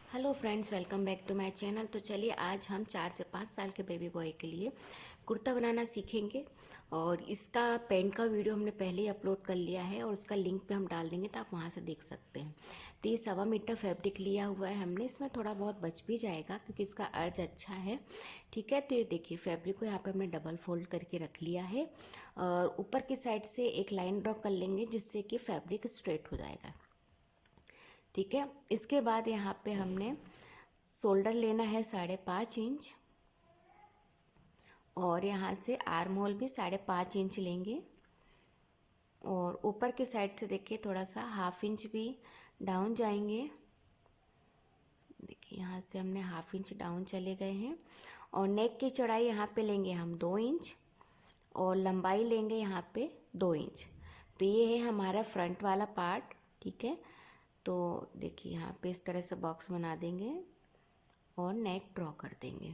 Hello friends, welcome back to my channel. तो चलिए आज हम 4 से 5 साल के बेबी बॉय के लिए कुर्ता बनाना सीखेंगे। और इसका पैंट का वीडियो हमने पहले ही अपलोड कर लिया है और उसका लिंक पे हम डाल देंगे तो आप वहाँ से देख सकते हैं। तो ये 1.25 मीटर फैब्रिक लिया हुआ है हमने। इसमें थोड़ा बहुत बच भी जाएगा क्योंकि इसका अर्ज अच्छा है। ठीक है, तो ये देखिए फैब्रिक को यहाँ पर हमने डबल फोल्ड करके रख लिया है और ऊपर की साइड से एक लाइन ड्रॉ कर लेंगे जिससे कि फैब्रिक स्ट्रेट हो जाएगा। ठीक है, इसके बाद यहाँ पे हमने शोल्डर लेना है 5.5 इंच और यहाँ से आर्म होल भी 5.5 इंच लेंगे। और ऊपर के साइड से देखिए थोड़ा सा 1/2 इंच भी डाउन जाएंगे। देखिए यहाँ से हमने 1/2 इंच डाउन चले गए हैं। और नेक की चौड़ाई यहाँ पे लेंगे हम 2 इंच और लंबाई लेंगे यहाँ पे 2 इंच। तो ये है हमारा फ्रंट वाला पार्ट। ठीक है, तो देखिए यहाँ पे इस तरह से बॉक्स बना देंगे और नेक ड्रॉ कर देंगे।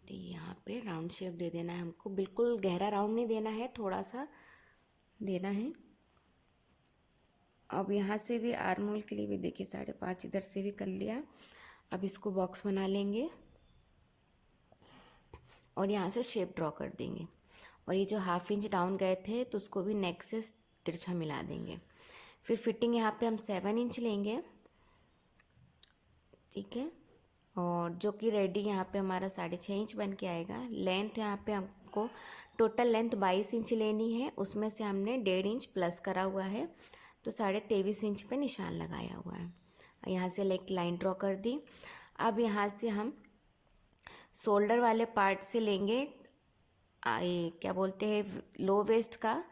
तो यहाँ पे राउंड शेप दे देना है हमको, बिल्कुल गहरा राउंड नहीं देना है, थोड़ा सा देना है। अब यहाँ से भी आर्म होल के लिए भी देखिए 5.5 इधर से भी कर लिया। अब इसको बॉक्स बना लेंगे और यहाँ से शेप ड्रॉ कर देंगे। और ये जो 1/2 इंच डाउन गए थे तो उसको भी नेक से तिरछा मिला देंगे। फिर फिटिंग यहाँ पे हम 7 इंच लेंगे। ठीक है, और जो कि रेडी यहाँ पे हमारा 6.5 इंच बन के आएगा। लेंथ यहाँ पे हमको टोटल लेंथ 22 इंच लेनी है, उसमें से हमने 1.5 इंच प्लस करा हुआ है तो 23.5 इंच पे निशान लगाया हुआ है। यहाँ से एक लाइन ड्रॉ कर दी। अब यहाँ से हम शोल्डर वाले पार्ट से लेंगे ये क्या बोलते हैं लो वेस्ट का,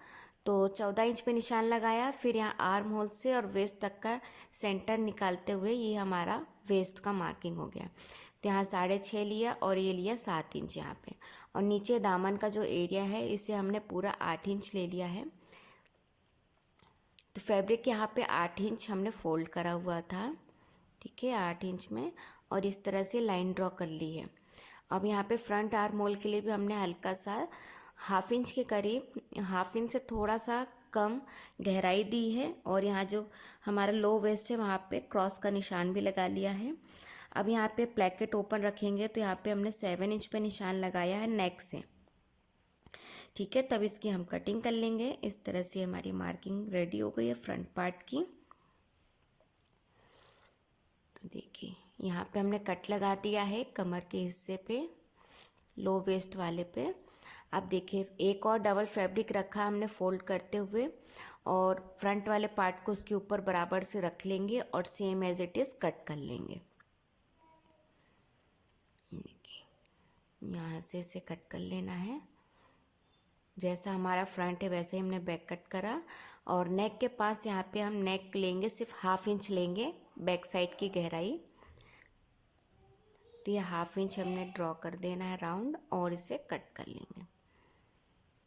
तो 14 इंच पे निशान लगाया। फिर यहाँ आर्म होल से और वेस्ट तक का सेंटर निकालते हुए ये हमारा वेस्ट का मार्किंग हो गया। तो यहाँ 6.5 लिया और ये लिया 7 इंच यहाँ पे। और नीचे दामन का जो एरिया है इसे हमने पूरा 8 इंच ले लिया है। तो फैब्रिक यहाँ पे 8 इंच हमने फोल्ड करा हुआ था। ठीक है, 8 इंच में और इस तरह से लाइन ड्रॉ कर ली है। अब यहाँ पे फ्रंट आर्म होल के लिए भी हमने हल्का सा 1/2 इंच के करीब, 1/2 इंच से थोड़ा सा कम गहराई दी है। और यहाँ जो हमारा लो वेस्ट है वहाँ पे क्रॉस का निशान भी लगा लिया है। अब यहाँ पे प्लेकेट ओपन रखेंगे तो यहाँ पे हमने 7 इंच पे निशान लगाया है नेक से। ठीक है, तब इसकी हम कटिंग कर लेंगे। इस तरह से हमारी मार्किंग रेडी हो गई है फ्रंट पार्ट की। तो देखिए यहाँ पे हमने कट लगा दिया है कमर के हिस्से पे, लो वेस्ट वाले पे। अब देखिए एक और डबल फैब्रिक रखा हमने फोल्ड करते हुए और फ्रंट वाले पार्ट को उसके ऊपर बराबर से रख लेंगे और same as it is cut कर लेंगे। देखिए यहाँ से इसे कट कर लेना है। जैसा हमारा फ्रंट है वैसे ही हमने बैक कट करा। और नेक के पास यहाँ पे हम नेक लेंगे, सिर्फ 1/2 इंच लेंगे बैक साइड की गहराई। तो ये 1/2 इंच हमने ड्रॉ कर देना है राउंड और इसे कट कर लेंगे।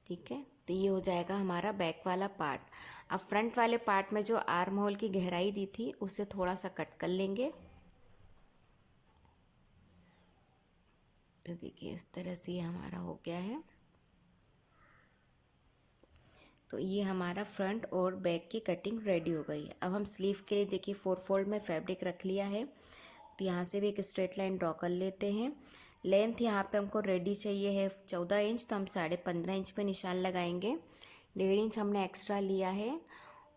ठीक है, तो ये हो जाएगा हमारा बैक वाला पार्ट। अब फ्रंट वाले पार्ट में जो आर्म होल की गहराई दी थी उसे थोड़ा सा कट कर लेंगे। तो देखिए इस तरह से ये हमारा हो गया है। तो ये हमारा फ्रंट और बैक की कटिंग रेडी हो गई है। अब हम स्लीव के लिए देखिए 4 फोल्ड में फैब्रिक रख लिया है। तो यहाँ से भी एक स्ट्रेट लाइन ड्रॉ कर लेते हैं। लेंथ यहाँ पे हमको रेडी चाहिए है 14 इंच, तो हम 15.5 इंच पे निशान लगाएंगे। 1.5 इंच हमने एक्स्ट्रा लिया है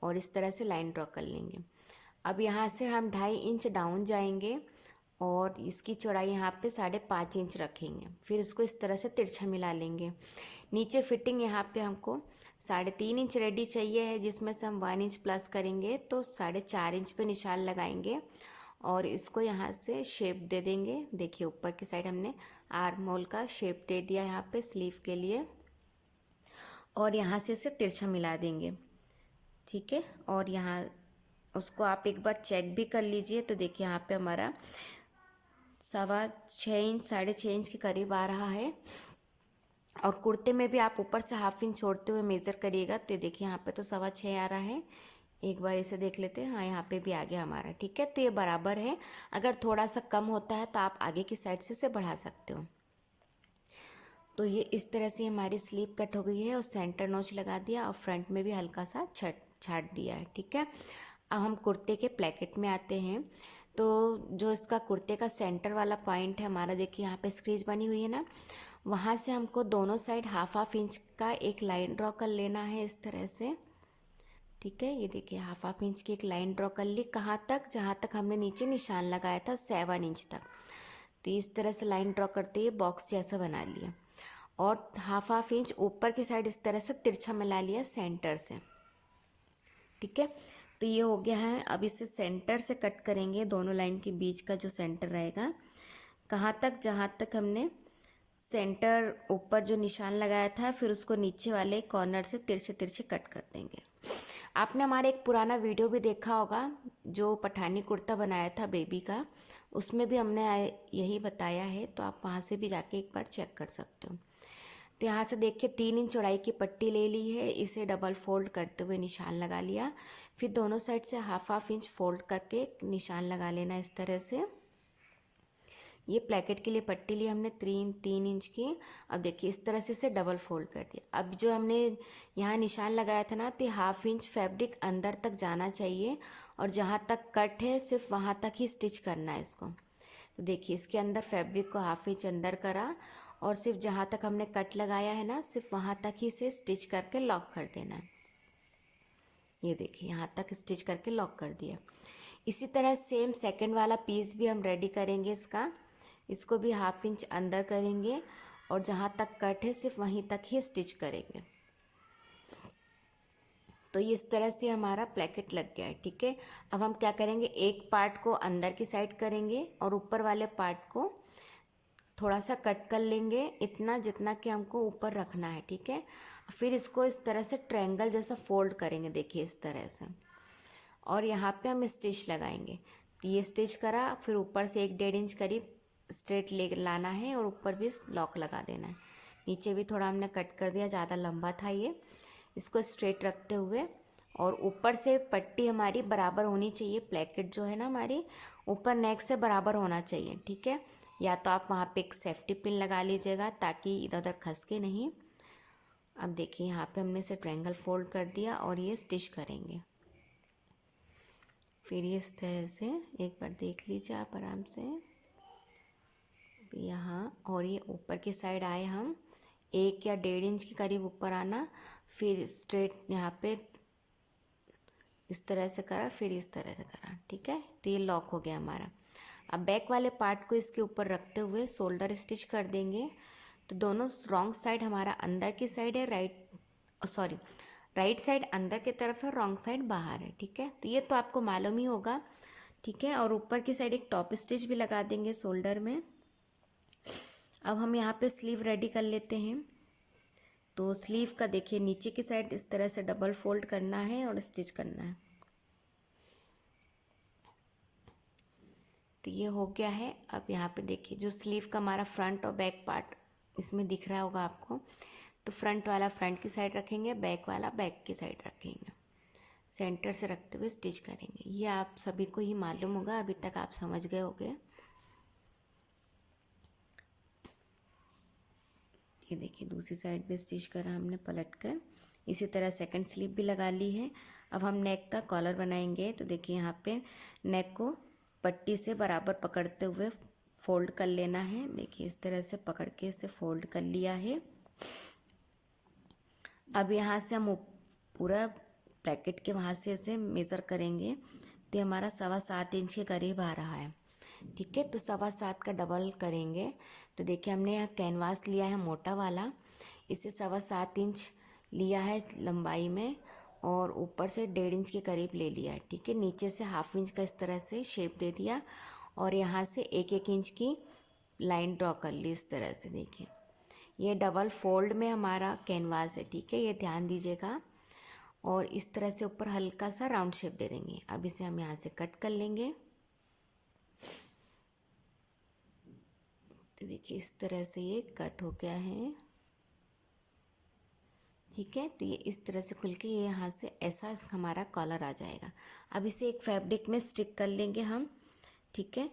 और इस तरह से लाइन ड्रॉ कर लेंगे। अब यहाँ से हम 2.5 इंच डाउन जाएंगे और इसकी चौड़ाई यहाँ पे 5.5 इंच रखेंगे। फिर इसको इस तरह से तिरछा मिला लेंगे। नीचे फिटिंग यहाँ पे हमको 3.5 इंच रेडी चाहिए है, जिसमें से हम 1 इंच प्लस करेंगे तो 4.5 इंच पे निशान लगाएंगे और इसको यहाँ से शेप दे देंगे। देखिए ऊपर की साइड हमने आर्म होल का शेप दे दिया यहाँ पे स्लीव के लिए और यहाँ से इसे तिरछा मिला देंगे। ठीक है, और यहाँ उसको आप एक बार चेक भी कर लीजिए। तो देखिए यहाँ पे हमारा 6.25 इंच 6.5 इंच के करीब आ रहा है। और कुर्ते में भी आप ऊपर से 1/2 इंच छोड़ते हुए मेज़र करिएगा। तो देखिए यहाँ पे तो 6.25 आ रहा है। एक बार इसे देख लेते हैं, हाँ यहाँ पे भी आ गया हमारा। ठीक है, तो ये बराबर है। अगर थोड़ा सा कम होता है तो आप आगे की साइड से इसे बढ़ा सकते हो। तो ये इस तरह से हमारी स्लीव कट हो गई है और सेंटर नोच लगा दिया और फ्रंट में भी हल्का सा छाट दिया है। ठीक है, अब हम कुर्ते के प्लेकेट में आते हैं। तो जो इसका कुर्ते का सेंटर वाला पॉइंट है हमारा, देखिए यहाँ पे स्क्रीज बनी हुई है ना, वहाँ से हमको दोनों साइड हाफ हाफ इंच का एक लाइन ड्रॉ कर लेना है इस तरह से। ठीक है, ये देखिए हाफ हाफ इंच की एक लाइन ड्रॉ कर ली। कहाँ तक? जहाँ तक हमने नीचे निशान लगाया था 7 इंच तक। तो इस तरह से लाइन ड्रॉ करते ही बॉक्स जैसा बना लिया, और हाफ हाफ इंच ऊपर की साइड इस तरह से तिरछा मिला लिया सेंटर से। ठीक है, तो ये हो गया है। अब इसे सेंटर से कट करेंगे, दोनों लाइन के बीच का जो सेंटर रहेगा। कहाँ तक? जहाँ तक हमने सेंटर ऊपर जो निशान लगाया था, फिर उसको नीचे वाले कॉर्नर से तिरछे तिरछे कट कर देंगे। आपने हमारा एक पुराना वीडियो भी देखा होगा जो पठानी कुर्ता बनाया था बेबी का, उसमें भी हमने यही बताया है, तो आप वहाँ से भी जाके एक बार चेक कर सकते हो। तो यहाँ से देखिए 3 इंच चौड़ाई की पट्टी ले ली है, इसे डबल फोल्ड करते हुए निशान लगा लिया। फिर दोनों साइड से हाफ हाफ इंच फोल्ड करके निशान लगा लेना इस तरह से। ये प्लेकेट के लिए पट्टी ली हमने 3 इंच की। अब देखिए इस तरह से इसे डबल फोल्ड कर दिया। अब जो हमने यहाँ निशान लगाया था ना, तो हाफ इंच फैब्रिक अंदर तक जाना चाहिए, और जहाँ तक कट है सिर्फ वहाँ तक ही स्टिच करना है इसको। तो देखिए इसके अंदर फैब्रिक को हाफ इंच अंदर करा, और सिर्फ जहाँ तक हमने कट लगाया है ना, सिर्फ वहाँ तक ही इसे स्टिच करके लॉक कर देना है। ये देखिए यहाँ तक स्टिच करके लॉक कर दिया। इसी तरह सेम सेकंड वाला पीस भी हम रेडी करेंगे इसको भी हाफ इंच अंदर करेंगे, और जहाँ तक कट है सिर्फ वहीं तक ही स्टिच करेंगे। तो ये इस तरह से हमारा प्लेकेट लग गया है। ठीक है, अब हम क्या करेंगे, एक पार्ट को अंदर की साइड करेंगे और ऊपर वाले पार्ट को थोड़ा सा कट कर लेंगे, इतना जितना कि हमको ऊपर रखना है। ठीक है, फिर इसको इस तरह से ट्रायंगल जैसा फोल्ड करेंगे, देखिए इस तरह से, और यहाँ पे हम स्टिच लगाएंगे। तो ये स्टिच करा, फिर ऊपर से 1-1.5 इंच करीब स्ट्रेट ले लाना है, और ऊपर भी लॉक लगा देना है। नीचे भी थोड़ा हमने कट कर दिया, ज़्यादा लंबा था ये। इसको स्ट्रेट रखते हुए, और ऊपर से पट्टी हमारी बराबर होनी चाहिए। प्लेकेट जो है ना हमारी ऊपर नेक से बराबर होना चाहिए। ठीक है, या तो आप वहाँ पे एक सेफ्टी पिन लगा लीजिएगा ताकि इधर उधर खसके नहीं। अब देखिए यहाँ पे हमने इसे ट्रायंगल फोल्ड कर दिया, और ये स्टिच करेंगे। फिर ये इस तरह से एक बार देख लीजिए आप आराम से यहाँ, और ये ऊपर की साइड आए हम 1 या 1.5 इंच के करीब ऊपर आना, फिर स्ट्रेट यहाँ पे इस तरह से करा, फिर इस तरह से करा। ठीक है, तो ये लॉक हो गया हमारा। अब बैक वाले पार्ट को इसके ऊपर रखते हुए शोल्डर स्टिच कर देंगे। तो दोनों रॉन्ग साइड हमारा अंदर की साइड है, राइट साइड अंदर की तरफ है, रॉन्ग साइड बाहर है। ठीक है, तो ये तो आपको मालूम ही होगा। ठीक है, और ऊपर की साइड एक टॉप स्टिच भी लगा देंगे शोल्डर में। अब हम यहाँ पे स्लीव रेडी कर लेते हैं। तो स्लीव का देखिए नीचे की साइड इस तरह से डबल फोल्ड करना है और स्टिच करना है। तो ये हो गया है। अब यहाँ पे देखिए जो स्लीव का हमारा फ्रंट और बैक पार्ट इसमें दिख रहा होगा आपको, तो फ्रंट वाला फ्रंट की साइड रखेंगे, बैक वाला बैक की साइड रखेंगे, सेंटर से रखते हुए स्टिच करेंगे। ये आप सभी को ही मालूम होगा, अभी तक आप समझ गए होंगे। ये देखिए दूसरी साइड पे स्टिच करा हमने पलट कर। इसी तरह सेकंड स्लीव भी लगा ली है। अब हम नेक का कॉलर बनाएंगे। तो देखिए यहाँ पे नेक को पट्टी से बराबर पकड़ते हुए फोल्ड कर लेना है। देखिए इस तरह से पकड़ के इसे फोल्ड कर लिया है। अब यहाँ से हम पूरा ब्रैकेट के वहाँ से इसे मेज़र करेंगे, तो हमारा 7.25 इंच के करीब आ रहा है। ठीक है, तो 7.25 का डबल करेंगे। तो देखिए हमने यह कैनवास लिया है मोटा वाला, इसे 7.25 इंच लिया है लंबाई में, और ऊपर से 1.5 इंच के करीब ले लिया है। ठीक है, नीचे से हाफ इंच का इस तरह से शेप दे दिया, और यहाँ से 1-1 इंच की लाइन ड्रॉ कर ली इस तरह से। देखिए ये डबल फोल्ड में हमारा कैनवास है। ठीक है, ये ध्यान दीजिएगा। और इस तरह से ऊपर हल्का सा राउंड शेप दे देंगे। अब इसे हम यहाँ से कट कर लेंगे। तो देखिए इस तरह से ये कट हो गया है। ठीक है, तो ये इस तरह से खुल के ये यहाँ से ऐसा हमारा कॉलर आ जाएगा। अब इसे एक फैब्रिक में स्टिक कर लेंगे हम। ठीक है,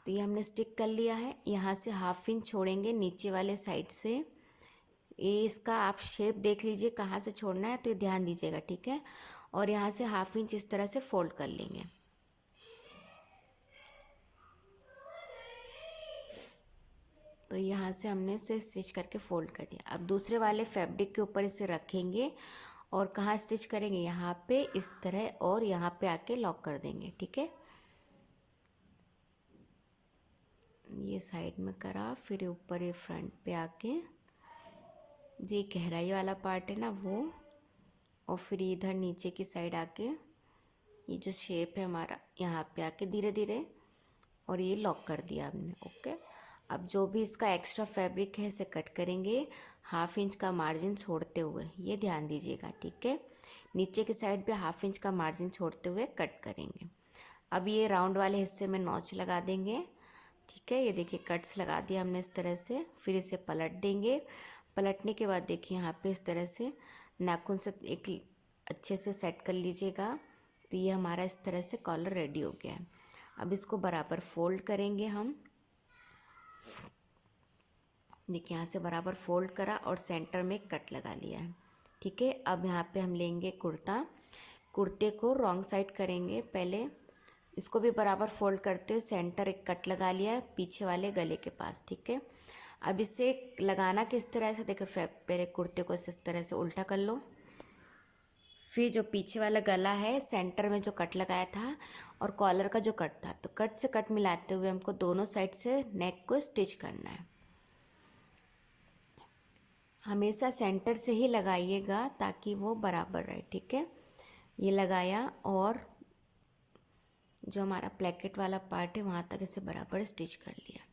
तो ये हमने स्टिक कर लिया है। यहाँ से हाफ इंच छोड़ेंगे नीचे वाले साइड से। ये इसका आप शेप देख लीजिए कहाँ से छोड़ना है, तो ये ध्यान दीजिएगा। ठीक है, और यहाँ से 1/2 इंच इस तरह से फोल्ड कर लेंगे। तो यहाँ से हमने इसे स्टिच करके फोल्ड कर दिया। अब दूसरे वाले फैब्रिक के ऊपर इसे रखेंगे और कहाँ स्टिच करेंगे, यहाँ पे इस तरह, और यहाँ पे आके लॉक कर देंगे। ठीक है, ये साइड में करा, फिर ऊपर ये फ्रंट पे आके ये गहराई वाला पार्ट है ना वो, और फिर इधर नीचे की साइड आके ये जो शेप है हमारा, यहाँ पे आके धीरे धीरे, और ये लॉक कर दिया हमने। ओके, अब जो भी इसका एक्स्ट्रा फैब्रिक है इसे कट करेंगे 1/2 इंच का मार्जिन छोड़ते हुए, ये ध्यान दीजिएगा। ठीक है, नीचे की साइड पे 1/2 इंच का मार्जिन छोड़ते हुए कट करेंगे। अब ये राउंड वाले हिस्से में नॉच लगा देंगे। ठीक है, ये देखिए कट्स लगा दिया हमने इस तरह से। फिर इसे पलट देंगे। पलटने के बाद देखिए यहाँ पे इस तरह से नाखून से एक अच्छे से सेट कर लीजिएगा। तो ये हमारा इस तरह से कॉलर रेडी हो गया है। अब इसको बराबर फोल्ड करेंगे हम। देखिए यहाँ से बराबर फोल्ड करा और सेंटर में कट लगा लिया है। ठीक है, अब यहाँ पे हम लेंगे कुर्ता। कुर्ते को रॉन्ग साइड करेंगे पहले, इसको भी बराबर फोल्ड करते सेंटर एक कट लगा लिया है पीछे वाले गले के पास। ठीक है, अब इसे लगाना किस तरह से, देखो पहले कुर्ते को इस तरह से उल्टा कर लो। फिर जो पीछे वाला गला है, सेंटर में जो कट लगाया था और कॉलर का जो कट था, तो कट से कट मिलाते हुए हमको दोनों साइड से नेक को स्टिच करना है। हमेशा सेंटर से ही लगाइएगा ताकि वो बराबर रहे। ठीक है, ये लगाया और जो हमारा प्लेकेट वाला पार्ट है वहाँ तक इसे बराबर स्टिच कर लिया।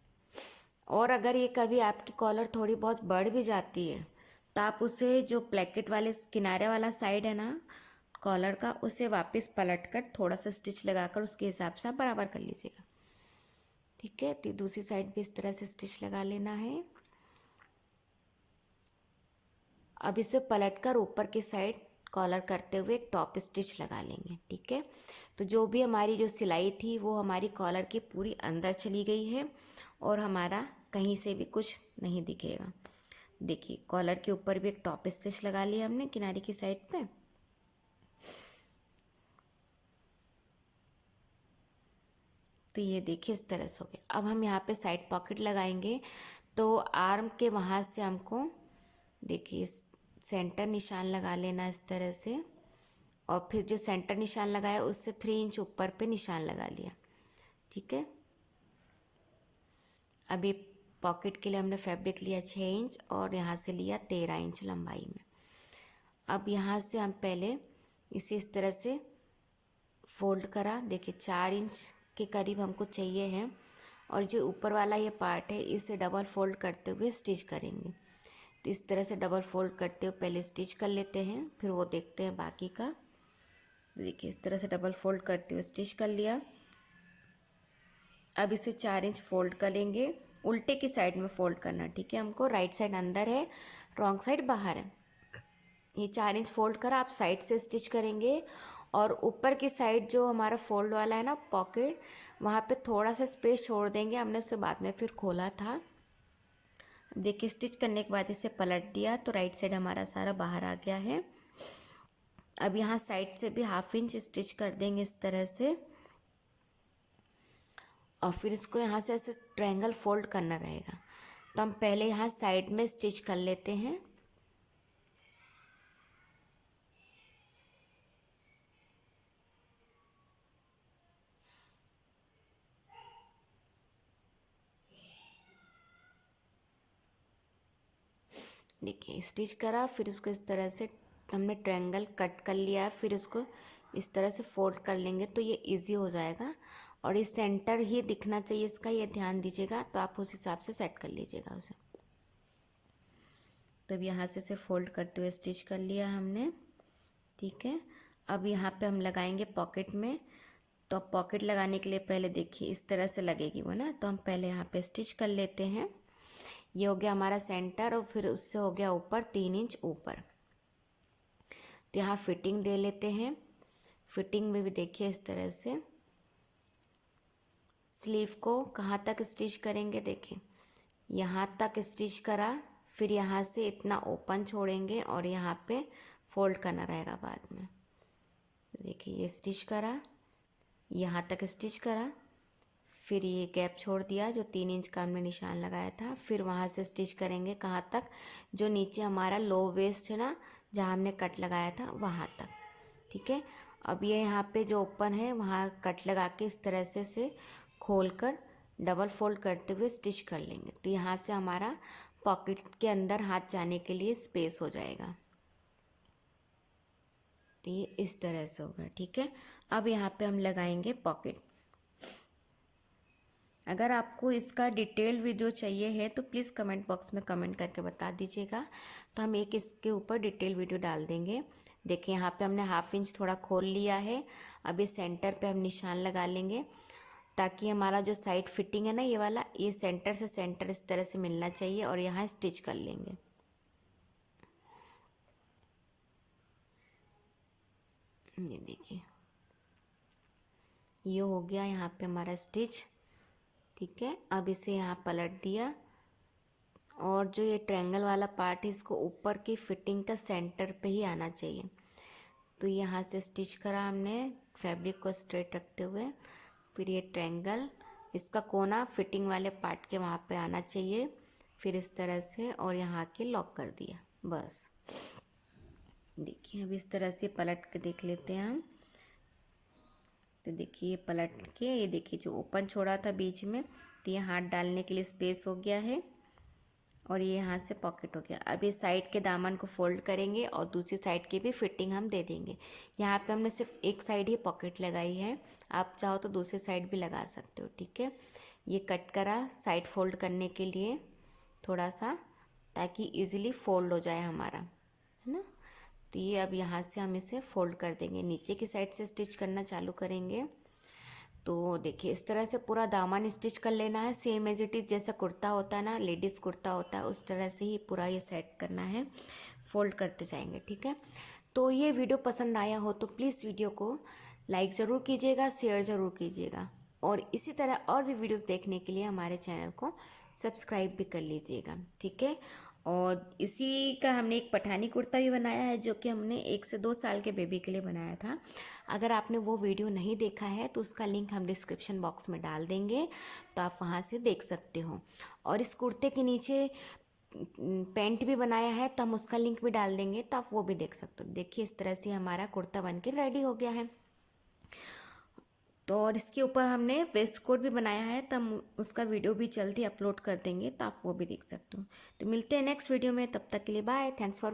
और अगर ये कभी आपकी कॉलर थोड़ी बहुत बढ़ भी जाती है तो आप उसे जो प्लेकेट वाले किनारे वाला साइड है ना कॉलर का, उसे वापस पलट कर थोड़ा सा स्टिच लगाकर उसके हिसाब से आप बराबर कर लीजिएगा। ठीक है, तो दूसरी साइड भी इस तरह से स्टिच लगा लेना है। अब इसे पलटकर ऊपर की साइड कॉलर करते हुए एक टॉप स्टिच लगा लेंगे। ठीक है, तो जो भी हमारी जो सिलाई थी वो हमारी कॉलर की पूरी अंदर चली गई है और हमारा कहीं से भी कुछ नहीं दिखेगा। देखिए कॉलर के ऊपर भी एक टॉप स्टिच लगा लिया हमने किनारे की साइड पे। तो ये देखिए इस तरह से हो गया। अब हम यहाँ पे साइड पॉकेट लगाएंगे। तो आर्म के वहाँ से हमको देखिए सेंटर निशान लगा लेना इस तरह से, और फिर जो सेंटर निशान लगाया उससे 3 इंच ऊपर पे निशान लगा लिया। ठीक है, अभी पॉकेट के लिए हमने फैब्रिक लिया 6 इंच और यहाँ से लिया 13 इंच लंबाई में। अब यहाँ से हम पहले इसे इस तरह से फोल्ड करा। देखिए 4 इंच के करीब हमको चाहिए है, और जो ऊपर वाला ये पार्ट है इसे डबल फोल्ड करते हुए स्टिच करेंगे। तो इस तरह से डबल फोल्ड करते हुए पहले स्टिच कर लेते हैं, फिर वो देखते हैं बाकी का। देखिए इस तरह से डबल फोल्ड करते हुए स्टिच कर लिया। अब इसे 4 इंच फोल्ड करेंगे, उल्टे की साइड में फोल्ड करना। ठीक है, हमको राइट साइड अंदर है, रॉन्ग साइड बाहर है। ये 4 इंच फोल्ड करा, आप साइड से स्टिच करेंगे, और ऊपर की साइड जो हमारा फोल्ड वाला है ना पॉकेट, वहाँ पे थोड़ा सा स्पेस छोड़ देंगे। हमने उसे बाद में फिर खोला था। देखिए स्टिच करने के बाद इसे पलट दिया तो राइट साइड हमारा सारा बाहर आ गया है। अब यहाँ साइड से भी 1/2 इंच स्टिच कर देंगे इस तरह से, और फिर इसको यहाँ से ऐसे ट्रायंगल फोल्ड करना रहेगा। तो हम पहले यहाँ साइड में स्टिच कर लेते हैं। देखिए स्टिच करा, फिर उसको इस तरह से हमने ट्रायंगल कट कर लिया, फिर उसको इस तरह से फोल्ड कर लेंगे तो ये इजी हो जाएगा। और ये सेंटर ही दिखना चाहिए इसका, ये ध्यान दीजिएगा। तो आप उस हिसाब से सेट कर लीजिएगा उसे। तब यहाँ से इसे फोल्ड करते हुए स्टिच कर लिया हमने। ठीक है, अब यहाँ पे हम लगाएंगे पॉकेट में। तो पॉकेट लगाने के लिए पहले देखिए इस तरह से लगेगी वो ना, तो हम पहले यहाँ पे स्टिच कर लेते हैं। ये हो गया हमारा सेंटर, और फिर उससे हो गया ऊपर 3 इंच ऊपर। तो यहाँ फिटिंग दे लेते हैं। फिटिंग में भी देखिए इस तरह से स्लीव को कहाँ तक स्टिच करेंगे, देखिए यहाँ तक स्टिच करा, फिर यहाँ से इतना ओपन छोड़ेंगे और यहाँ पे फोल्ड करना रहेगा बाद में। देखिए ये स्टिच करा, यहाँ तक स्टिच करा, फिर ये गैप छोड़ दिया जो 3 इंच का हमने निशान लगाया था, फिर वहाँ से स्टिच करेंगे कहाँ तक, जो नीचे हमारा लो वेस्ट है ना, जहाँ हमने कट लगाया था वहाँ तक। ठीक है, अब ये यहाँ पे जो ओपन है वहाँ कट लगा के इस तरह से खोल कर डबल फोल्ड करते हुए स्टिच कर लेंगे। तो यहाँ से हमारा पॉकेट के अंदर हाथ जाने के लिए स्पेस हो जाएगा। तो ये इस तरह से होगा। ठीक है, अब यहाँ पे हम लगाएंगे पॉकेट। अगर आपको इसका डिटेल वीडियो चाहिए है तो प्लीज़ कमेंट बॉक्स में कमेंट करके बता दीजिएगा, तो हम एक इसके ऊपर डिटेल वीडियो डाल देंगे। देखिए यहाँ पे हमने 1/2 इंच थोड़ा खोल लिया है। अब इस सेंटर पे हम निशान लगा लेंगे ताकि हमारा जो साइड फिटिंग है ना, ये वाला, ये सेंटर से सेंटर इस तरह से मिलना चाहिए और यहाँ स्टिच कर लेंगे। ये देखिए ये हो गया यहाँ पे हमारा स्टिच। ठीक है, अब इसे यहाँ पलट दिया और जो ये ट्रायंगल वाला पार्ट है इसको ऊपर की फिटिंग का सेंटर पे ही आना चाहिए। तो यहाँ से स्टिच करा हमने फैब्रिक को स्ट्रेट रखते हुए, फिर ये ट्रायंगल, इसका कोना फिटिंग वाले पार्ट के वहाँ पे आना चाहिए, फिर इस तरह से और यहाँ के लॉक कर दिया बस। देखिए अब इस तरह से पलट के देख लेते हैं हम। तो देखिए पलट के ये देखिए जो ओपन छोड़ा था बीच में, तो ये हाथ डालने के लिए स्पेस हो गया है और ये यहाँ से पॉकेट हो गया। अब ये साइड के दामन को फोल्ड करेंगे और दूसरी साइड की भी फिटिंग हम दे देंगे। यहाँ पे हमने सिर्फ एक साइड ही पॉकेट लगाई है, आप चाहो तो दूसरी साइड भी लगा सकते हो। ठीक है, ये कट करा साइड फोल्ड करने के लिए थोड़ा सा, ताकि इजीली फोल्ड हो जाए हमारा, है ना। तो ये अब यहाँ से हम इसे फोल्ड कर देंगे, नीचे की साइड से स्टिच करना चालू करेंगे। तो देखिए इस तरह से पूरा दामन स्टिच कर लेना है, सेम एज इट इज़ जैसा कुर्ता होता है ना, लेडीज़ कुर्ता होता है, उस तरह से ही पूरा ये सेट करना है, फोल्ड करते जाएंगे। ठीक है, तो ये वीडियो पसंद आया हो तो प्लीज़ वीडियो को लाइक ज़रूर कीजिएगा, शेयर ज़रूर कीजिएगा और इसी तरह और भी वीडियोस देखने के लिए हमारे चैनल को सब्सक्राइब भी कर लीजिएगा। ठीक है, और इसी का हमने एक पठानी कुर्ता भी बनाया है जो कि हमने 1 से 2 साल के बेबी के लिए बनाया था। अगर आपने वो वीडियो नहीं देखा है तो उसका लिंक हम डिस्क्रिप्शन बॉक्स में डाल देंगे, तो आप वहाँ से देख सकते हो। और इस कुर्ते के नीचे पैंट भी बनाया है तो हम उसका लिंक भी डाल देंगे, तो आप वो भी देख सकते हो। देखिए इस तरह से हमारा कुर्ता बन के रेडी हो गया है। तो और इसके ऊपर हमने वेस्ट कोट भी बनाया है, तो हम उसका वीडियो भी जल्दी अपलोड कर देंगे, तो आप वो भी देख सकते हो। तो मिलते हैं नेक्स्ट वीडियो में, तब तक के लिए बाय, थैंक्स फॉर